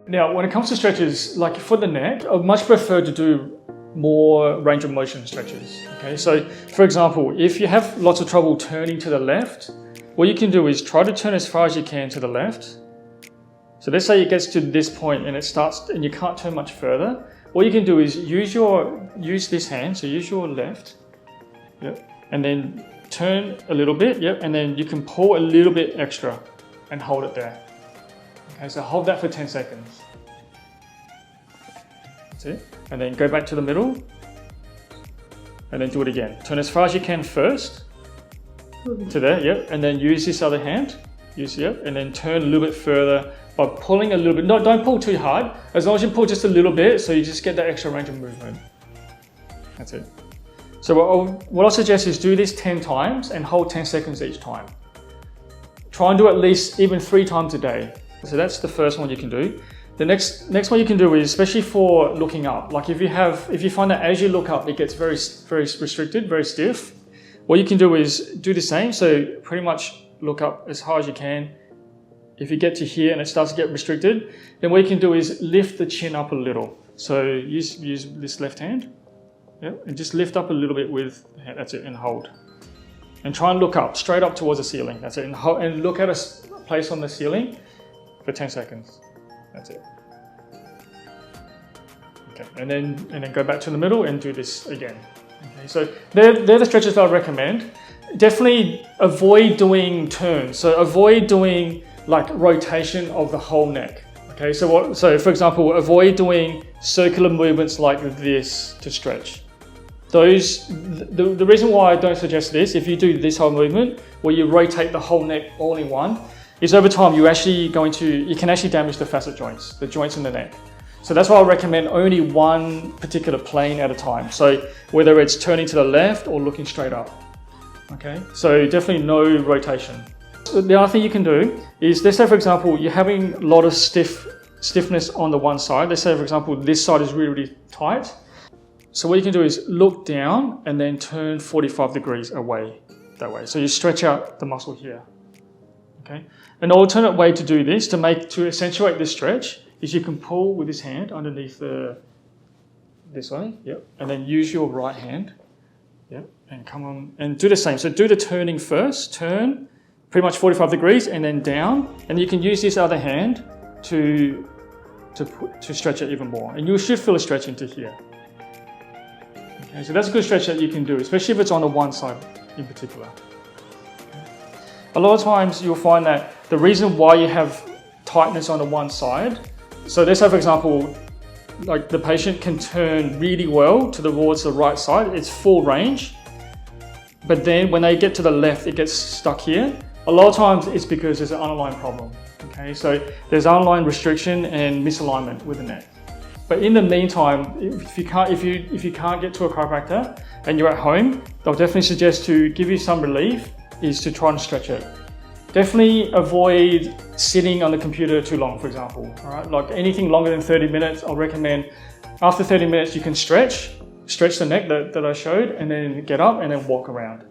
Now, when it comes to stretches, like for the neck, I much prefer to do more range of motion stretches. Okay, so for example, if you have lots of trouble turning to the left, what you can do is try to turn as far as you can to the left. So let's say it gets to this point and it starts, and you can't turn much further. What you can do is use this hand, so use your left, yep, and then turn a little bit, yep, and then you can pull a little bit extra and hold it there. Okay, so hold that for 10 seconds. That's it. And then go back to the middle, and then do it again. Turn as far as you can first to there, yep, and then use this other hand, yep, and then turn a little bit further by pulling a little bit. No, don't pull too hard. As long as you pull just a little bit, so you just get that extra range of movement. That's it. So what I'll suggest is do this 10 times and hold 10 seconds each time. Try and do at least even 3 times a day. So that's the first one you can do. The next one you can do is, especially for looking up, like if you find that as you look up, it gets very restricted, very stiff, what you can do is do the same. So pretty much look up as high as you can. If you get to here and it starts to get restricted, then what you can do is lift the chin up a little. So use this left hand, yeah, and just lift up a little bit with the hand. That's it, and hold. And try and look up, straight up towards the ceiling. That's it, and look at a place on the ceiling for 10 seconds. That's it. Okay, and then go back to the middle and do this again. Okay, so they're the stretches that I recommend. Definitely avoid doing turns. So avoid doing like rotation of the whole neck. Okay, so for example, avoid doing circular movements like this to stretch. The reason why I don't suggest this, if you do this whole movement where you rotate the whole neck all in one, is over time you can actually damage the facet joints, the joints in the neck. So that's why I recommend only one particular plane at a time. So whether it's turning to the left or looking straight up. Okay, so definitely no rotation. The other thing you can do is, let's say for example, you're having a lot of stiffness on the one side. Let's say for example, this side is really, really tight. So what you can do is look down and then turn 45 degrees away that way. So you stretch out the muscle here. Okay. An alternate way to do this, to accentuate this stretch, is you can pull with this hand underneath this way, yep, and then use your right hand, yep, and come on and do the same. So do the turning first, turn pretty much 45 degrees and then down, and you can use this other hand to stretch it even more, and you should feel a stretch into here. Okay, so that's a good stretch that you can do, especially if it's on the one side in particular. A lot of times you'll find that the reason why you have tightness on the one side, so let's say for example, like the patient can turn really well towards the right side, it's full range, but then when they get to the left, it gets stuck here. A lot of times it's because there's an underlying problem. Okay, so there's underlying restriction and misalignment with the neck. But in the meantime, if you can't get to a chiropractor and you're at home, they'll definitely suggest to give you some relief is to try and stretch it. Definitely avoid sitting on the computer too long, for example. All right, like anything longer than 30 minutes, I'll recommend after 30 minutes you can stretch the neck that I showed, and then get up and then walk around.